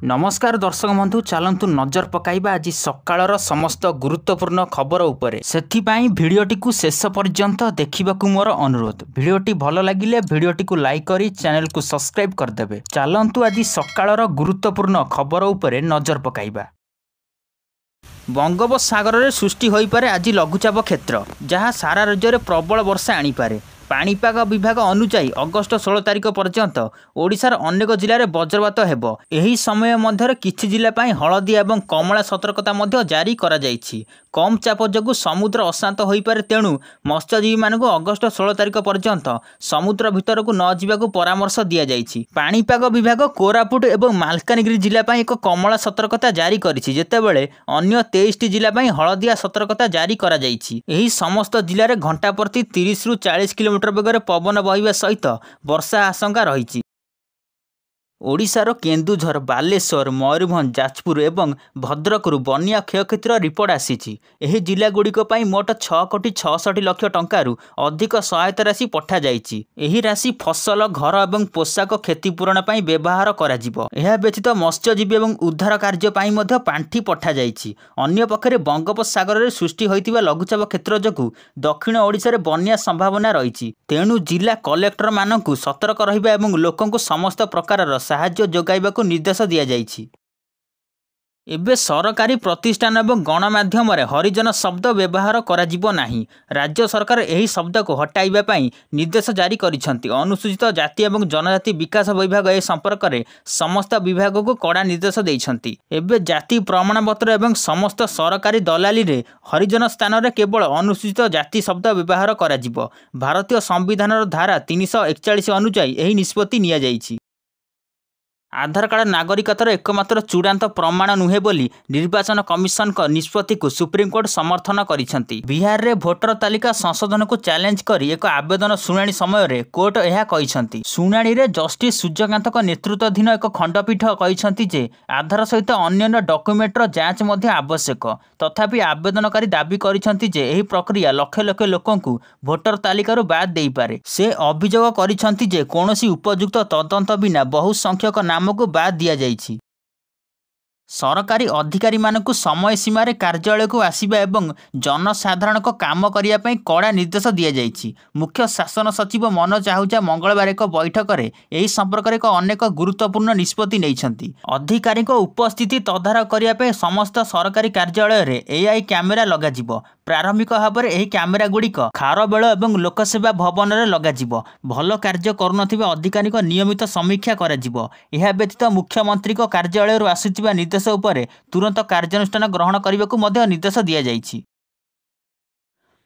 नमस्कार दर्शक बंधु चलतु नजर पकाइबा आज सकाळर समस्त गुरुत्वपूर्ण खबर उपरे सेथिपाई भिडियोटी को शेष पर्यंत देखिबाकू मोर अनुरोध। भिडियोटी भल लागिले भिडियोटी को लाइक करी चैनल को सब्सक्राइब करदेबे। चलतु आज सकाळर गुरुत्वपूर्ण खबर उपरे नजर पकाइबा। बंगोपसागर रे सृष्टि होई पारे आज लघुचाप क्षेत्र जहाँ सारा राज्य में प्रबल वर्षा आनीपारे। पाणीपाग विभाग अनुसार अगस्ट 16 तारिख पर्यंत ओडिशार अनेक जिले में वज्रपात हेबो। एही समय मध्य किछि जिला पाई हलदिया एवं कमला सतर्कता मध्य जारी करा जायछि। कम चाप जगु समुद्र अशांत होई पारे, तेणु मत्स्यजीवी मानकु अगस्ट 16 तारिख पर्यंत समुद्र भितर को न जिबाकू परामर्श दिया जायछि। पाणीपाग विभाग कोरापुट एवं मालकानगिरी जिला पाई एक कमला सतर्कता जारी करिछि, जेतेबेले अन्य 23 जिला पाई हलदिया सतर्कता जारी करा जायछि। एही समस्त जिले में घंटा प्रति 30 रु 40 किलोमीटर बेगर पवन बहिबा सहित वर्षा आशंका रही। ओडिशार केन्दुझर, बालेश्वर, मयूरभंज, जाजपुर एवं भद्रकरू बन्या क्षयक्षतिर रिपोर्ट आसीछि। एही जिलागुड़िक पई मोट 6,66,00,000 टंकारु अधिक सहायता राशि पठा जाइछि। एही राशि फसल, घर एवं पोशाक क्षतिपूरण पई व्यवहार करा जिवो। एहा व्यतीत मत्स्यजीवी एवं उद्धार कार्य पई मध्य पांठी पठा जाइछि। अन्य पक्षरे बंगोपसागर रे सृष्टि होइतिबा लघुचाप क्षेत्र जगु दक्षिण ओडिशा रे बन्या संभावना रहिछि। तेणु जिला कलेक्टर मानकु सतर्क रहिबा एवं लोकंकु समस्त प्रकारर साहाय्य जोगाइबाकू निर्देश दिया जाइछि। एबे सरकारी प्रतिष्ठान एवं गणमाध्यम हरिजन शब्द व्यवहार करा जिवो नाही। राज्य सरकार एही शब्द को हटाइबा पई निर्देश जारी करिसंती। अनुसूचित जाति एवं जनजाति विकास विभाग ए संपर्क में समस्त विभाग को कड़ा निर्देश देइछंती। एबे जाति प्रमाणपत्र एवं समस्त सरकारी दलाली रे हरिजन स्थान रे केवल अनुसूचित जाति शब्द व्यवहार करा जिवो। भारतीय संविधान धारा 341 अनुसार एही निष्पत्ति निया जाइछि। आधार कार्ड नागरिकतार एकमात्र चूड़ांत प्रमाण नुहे बोली निर्वाचन कमिशन को निष्पत्ति को सुप्रीमकोर्ट समर्थन करिसेंती। बिहार रे भोटर तालिका संशोधन को चैलेंज करी एक आवेदन शुणाणी समय रे कोर्ट यह कहिसेंती। शुणाणी रे जस्टिस सूर्यकांत को नेतृत्वाधीन एक खंडपीठ कहिसेंती जे आधार सहित अन्य डॉक्यूमेंटर जांच मध्य आवश्यक। तथापि आवेदनकारी दाबी करिसेंती जे एही प्रक्रिया लक्ष लक्ष लोकंकु भोटर तालिकारु बाद देई पारे। से अभियोग करिसेंती जे कोनोसी उपयुक्त तदंत बिना बहु संख्यक नाम को बाद दिया जाइछि। सरकारी अधिकारी मानकु समय सीमा रे कार्यालय को आसीबा एवं जनसाधारण को काम करिया पई कड़ा निर्देश दिया जाइछि। मुख्य शासन सचिव मनोज आहूजा मंगलवार एक बैठक रे एही संपर्क रे अनेक गुरुत्वपूर्ण निष्पत्ति नैछंती। अधिकारी को उपस्थिति तदारख करिया पई समस्त सरकारी कार्यालय रे एआई कैमेरा लगा जिवो। प्रारंभिक भाव में यह कैमेरा गुड़िक खारबेल एवं लोकसेवा भवन में लगाजिब। भल कार्य करुनथिबा अधिकारी को नियमित समीक्षा कराजिब। यह व्यतीत मुख्यमंत्री कार्यालय आसुथिबा निर्देश उपरे तुरंत कार्यानुष्ठान ग्रहण करने को मध्य निर्देश दिया जाइछि।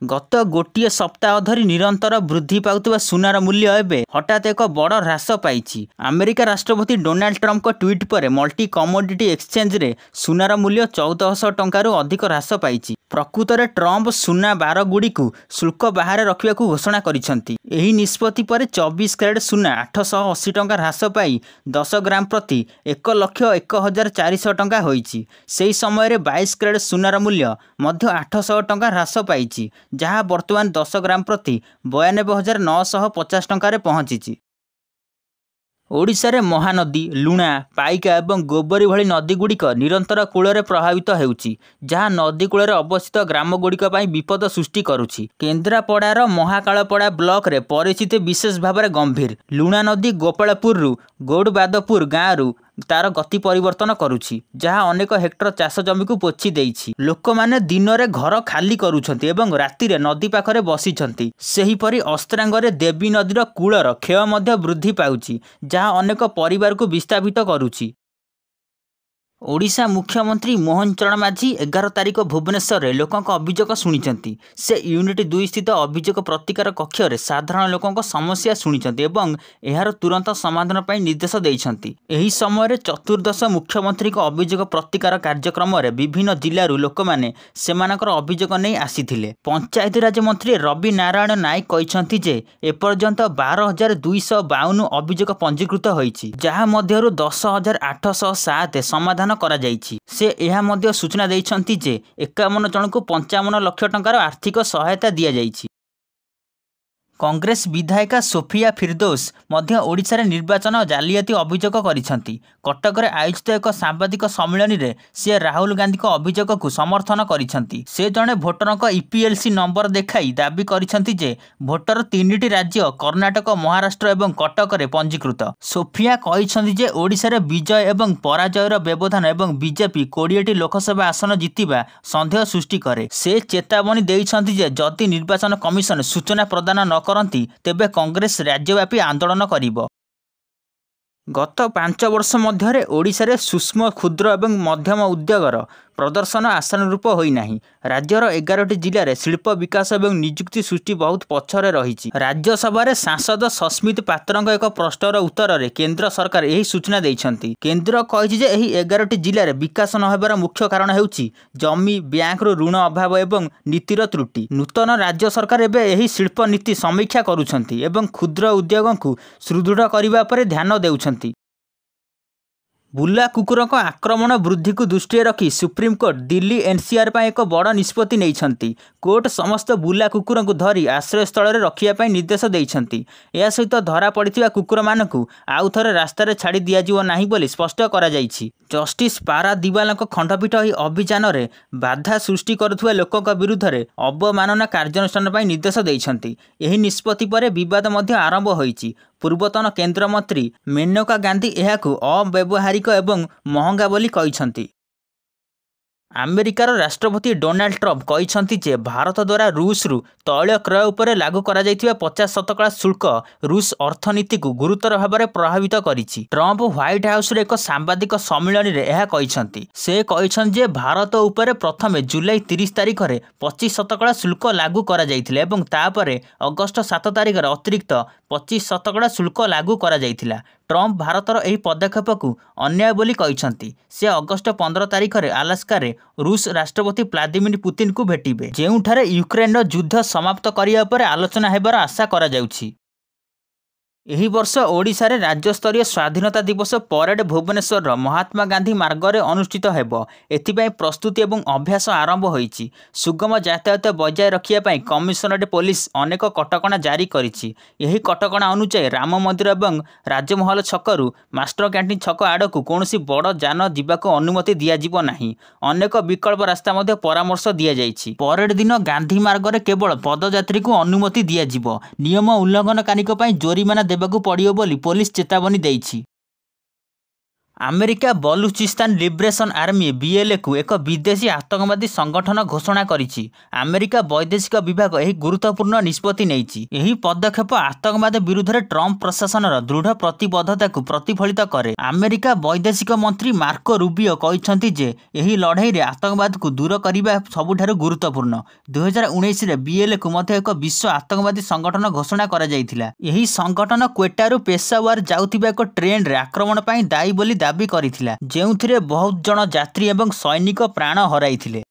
गत गोटे सप्ताह धरी निरंतर वृद्धि पाउथिबा सुनार मूल्य एवं हठात एक बड़ ह्रास पाइछि। अमेरिका राष्ट्रपति डोनाल्ड ट्रंप को ट्वीट पर मल्टी कमोडिटी एक्सचेंज रे सुनार मूल्य 1400 टंकारु अधिक ह्रास पाइछि। प्रकृत में ट्रंप सुना बार गुड़ी को शुल्क बाहर रखा घोषणा करिसेंती। एही निष्पत्ति पर 24 कैरेट सुना 880 टंका ह्रास पाई 10 ग्राम प्रति 1,01,400 टंका होइछि। सेही समय रे 22 कैरेट सुनार मूल्य मध्य 800 टंका ह्रास पाइछि, जहाँ वर्तमान 10 ग्राम प्रति 92,950 टंका पहुंची। ओडिशा रे महानदी, लुणा, पाइका एवं गोबरी भली नदी गुड़िक निरंतर कूल में प्रभावित होउछि, जहाँ नदी कूल अवस्थित ग्राम गुड़िक विपद सृष्टि करुछि। केन्द्रापड़ार महाकालपड़ा ब्लॉक रे परिस्थिति विशेष भाव में गंभीर। लुणा नदी गोपालपुर गौड़बादपुर गाँव तार गति परिवर्तन करुछि, जहाँ अनेक हेक्टर चाष जमी को पोछि देइछि। लोक माने दिन में घर खाली करुछंती एवं राति रे नदी पाखरे बसिछंती। सेहीपरि अस्त्रांगरे देवी नदीर कूलर क्षय मध्य वृद्धि पाउछि, जहाँ अनेक परिवार को विस्थापित करुछि। ओडिशा मुख्यमंत्री मोहन चरण माझी 11 तारिख भुवनेश्वर में लोकों अभियोग शुणिचंती। से यूनिट 2 स्थित अभियोग प्रतिकार कक्ष रे साधारण लोकों समस्या शुणिचंती एवं एहार तुरंत समाधान पाई निर्देश देइछंती। एही समय रे चतुर्दश मुख्यमंत्री को अभियोग प्रतिकार कार्यक्रम रे विभिन्न जिल्लारू लोक माने सेमानकर अभियोग नै आसीथिले। पंचायत राज मंत्री रवि नारायण नायक कहिसंती जे एपर्यंत 12,252 अभियोग पंजीकृत होईछि, जहाँ मध्यरु 10,807 समाधान करा जाइछि। से एहा मध्य सूचना देइछंती जे 51 जन को 55 लाख टंकार आर्थिक सहायता दिया जाइछि। कांग्रेस विधायिका सोफिया फिरदौस मध्य ओडिशारे निर्वाचन जालियाती अभियोग करिसेंती। कटक रे आयोजित एक सांबादिक सम्मेलन में सी राहुल गांधी को अभियोग को समर्थन करिसेंती। से जड़े भोटर ईपीएलसी नंबर देखाई दाबी करिसेंती जे भोटर 3टी राज्य कर्णाटक, महाराष्ट्र और कटक रे पंजीकृत। सोफिया कहिसेंती जे ओडिशा रे विजय और पराजयर व्यवधान एवं बीजेपी 20टी लोकसभा आसन जितिबा संदेह सृष्टि करे। से चेतावनी देइसेंती जे जदि निर्वाचन कमिशन सूचना प्रदान न करती तेबे कांग्रेस राज्यव्यापी आंदोलन करिबो। गत 5 वर्ष मध्य ओडिशा सूक्ष्म क्षुद्र और मध्यम उद्योगर प्रदर्शन आशानुरूप होना। राज्यर 11टी जिले शिल्प विकास और निजुक्ति सृष्टि बहुत पछरे रही। राज्यसभा सांसद सस्मित पात्र एक प्रश्नर उत्तर में केंद्र सरकार यही सूचना देइछंती। केंद्र कहिछि जे एही 11टी जिले विकास न हेबार मुख्य कारण हेउछि जमी, बैंकरू ऋण अभाव एवं नीतिर त्रुटि। नूतन राज्य सरकार एबे एही शिल्प नीति समीक्षा करुछंती एवं क्षुद्र उद्योग को सुदृढ़ करने पर ध्यान देउछंती। बुला कुकुर आक्रमण वृद्धि को दृष्टि रखी सुप्रीमकोर्ट दिल्ली एनसीआर पर एक बड़ निष्पत्ति नहीं। कोर्ट समस्त बुला कुकुर को धरी आश्रयस्थल रखापी निर्देश देइछंती। या सहित धरा पड़िथिबा कुकुर मानकु आउ थरे रास्तार छाड़ी दियाजिवो नाही बोली स्पष्ट करा जाइछि। जस्टिस पारा दिवाल खंडपीठ ଏହି अभियान में बाधा सृष्टि करुवा लोकों विरुद्ध में अवमानना कार्यानुष्ठान पर निर्देश देइछंती। एही निष्पत्ति पर विवाद मध्य आरंभ होइछि। पूर्वतन केंद्रमंत्री मेनका गांधी एहाकु अव्यवहारिक एवं महंगा बोली कहिछंती। अमेरिकार राष्ट्रपति डोनाल्ड ट्रम्प कहिछंती जे भारत द्वारा रूस रु तैल क्रय उपर लागू करा जाइथिबा 50% शुल्क रूस अर्थनीति को गुरुतर भाव में प्रभावित करिछि। ट्रम्प व्हाइट हाउस रे एक सांबादिक सम्मेलन में यह कहिछंती। से कहिछंती जे भारत उपर प्रथमे जुलाई 30 तारिख में 25% शुल्क लागू करा जाइथिला एवं तापरे अगस्त 7 तारिख में अतिरिक्त 25% शुल्क लागू करा जाइथिला। ट्रम्प भारतर यह पदक्षेप को अन्याय बोली कहिछंती। से अगस्त 15 तारिख में अलास्का रे रूस राष्ट्रपति व्लादिमीर पुतिन को भेटिबे, जेउठारे यूक्रेन युद्ध समाप्त करिया पर आलोचना हेबार आशा करा जाउछि। एही वर्ष ओडिशा रे राज्यस्तरीय स्वाधीनता दिवस परेड भुवनेश्वर महात्मा गांधी मार्ग में अनुष्ठित हेबो। एथिपाई प्रस्तुति एवं अभ्यास आरंभ होईछि। सुगम यातायात बजाय रखिया कमिशनरेट पुलिस अनेक कटकणा जारी करिछि। एही कटकणा अनुसार राम मंदिर एवं राजमहल छकरू मास्टर कैंटीन छक आड़कू कौनसी बड़ जान जीवाको अनुमति दियाजिबो नाही। अनेक विकल्प रास्ता मध्य परामर्श दिया जाइछि। परेड दिन गांधी मार्ग में केवल पदयात्री को अनुमति दियाजिबो। नियम उल्लंघनकारी पई जोरिमाना देबाकू पड़ियो बोली पुलिस चेतावनी देइछि। America Balochistan liberation army BLA को एक विदेशी आतंकवादी संगठन घोषणा करिछि। अमेरिका वैदेशिक विभाग यह गुरुत्वपूर्ण निष्पत्ति नेइछि। यही पदक्षेप आतंकवाद विरुद्ध में ट्रम्प प्रशासन दृढ़ प्रतिबद्धता को प्रतिफलित करे। अमेरिका वैदेशिक मंत्री मार्को रूबियो कहिछंती जे यही लड़ाई रे आतंकवाद को दूर करने सबुठारु गुरुत्वपूर्ण। 2019 रे बीएलए को मध्य एक विश्व आतंकवादी संगठन घोषणा करा जाइथिला। यही संगठन क्वेटारू पेशावर जाउथिबा एक ट्रेन रे आक्रमण पई दायी बोली दाबी करिथिला, जेउथिरे बहुत जन यात्री एवं सैनिक प्राण हराइथिले।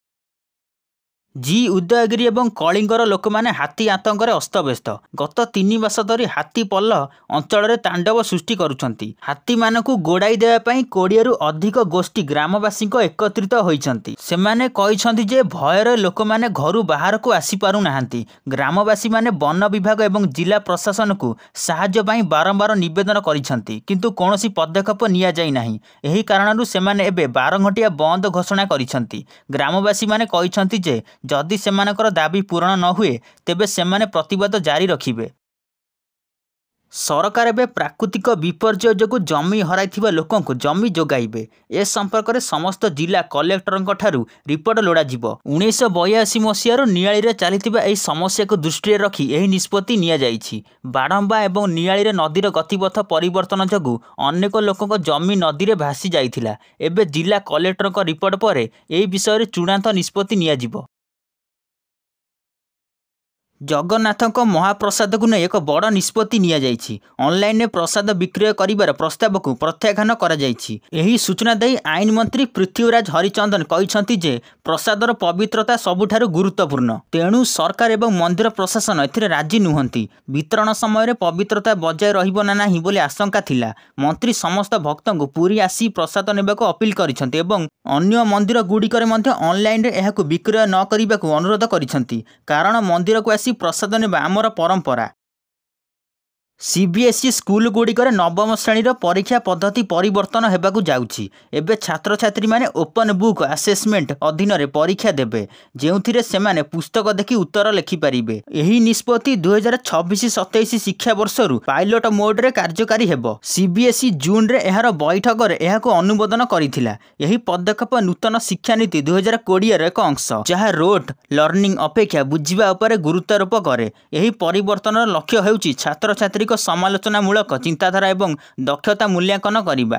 जी उदयगिरी और कलिंगर लोक मैंने हाथी आतंक अस्तव्यस्त। गत 3 मास धरी हाथी पल्ल अंचल में तांडव सृष्टि करुछंती। हाथी मानकु गोड़ाई देवाई 20 रु अधिक गोष्ठी ग्रामवासी एकत्रित होइछंती। सेमाने कहिछंती जे भयर लोक मैंने घर बाहर को आसी पारु नाहंती। ग्रामवासी माने वन विभाग एवं जिला प्रशासन को साहाय्य पई बारंबार निवेदन करिछंती, किंतु कोनोसी पदक्षेप निया जाई नाही। एही कारणरु सेमाने एबे 12 घंटिया बंद घोषणा करिछंती। ग्रामवासी माने कहिछंती जे जदि सेमानकर दाबी पूरण न हुए तेबे सेमाने प्रतिवाद जारी रखिबे। सरकार एवं प्राकृतिक विपर्यय जो जमी हराइथिबा लोकों को जमी जोगाइबे। ए संपर्क में समस्त जिला कलेक्टर ठारू रिपोर्ट लोड़ा जिवो। 1982 मसीह नियाली रे चलीथिबा एही समस्या को दृष्टि रखी एही निष्पत्ति निया जाइछि। बाड़ंबा एवं नियाली रे नदीर गतिपथ परिवर्तन जगु अनेक लोकों जमी नदी रे भासी जाइथिला। एबे जिला कलेक्टर रिपोर्ट पर एही विषय रे चूड़ांत निष्पत्ति निया जिवो। जगन्नाथ महाप्रसाद को नहीं एक बड़ निष्पत्ति निया जाइछि। ऑनलाइन में प्रसाद विक्रय करिबार प्रस्ताव को प्रत्याख्यान करा जाइछि। एही सूचना दे आईन मंत्री पृथ्वीराज हरिचंदन कहिछंती जे प्रसादर पवित्रता सबुठारु गुरुत्वपूर्ण, तेणु सरकार एवं मंदिर प्रशासन एथिरे राजी नुहंती। वितरण समय पवित्रता बजाय रहिबो ना नाही बोली आशंका थिला। मंत्री समस्त भक्तों को पुरी आसी प्रसाद नेबाको अपील करिछंती एवं अन्य मंदिर गुड़िकर मध्य ऑनलाइन रे एहाकु विक्रय न करिबाको अनुरोध करिछंती, कारण मंदिर को आसी प्रसाद नेबा आमर परंपरा। सीबीएसई स्कूल गुड़िकर नवम श्रेणीर परीक्षा पद्धति परिवर्तन हेबाकु जाउछि। एबे छात्र छात्री माने ओपन बुक आसेसमेंट अधीन रे परीक्षा देबे, जेउथिरे सेमाने पुस्तक देखि उत्तर लिखि परिबे। एही निष्पत्ति 2026-27 शिक्षा वर्षरु पायलट मोड रे कार्यकारी हेबो। सीबीएसई जून रे एहार बैठक रे एहाकु अनुमोदन करिथिला। एही पदक्षेप नूतन शिक्षा नीति 2020 रे एक अंश, जहा रोट लर्निंग अपेक्षा बुझिबा उपरे गुरुत्वारोप करे। एही परिवर्तनर लक्ष्य हेउछि छात्र छात्री समालोचनामूलक चिंताधारा एवं दक्षता मूल्यांकन करिबा।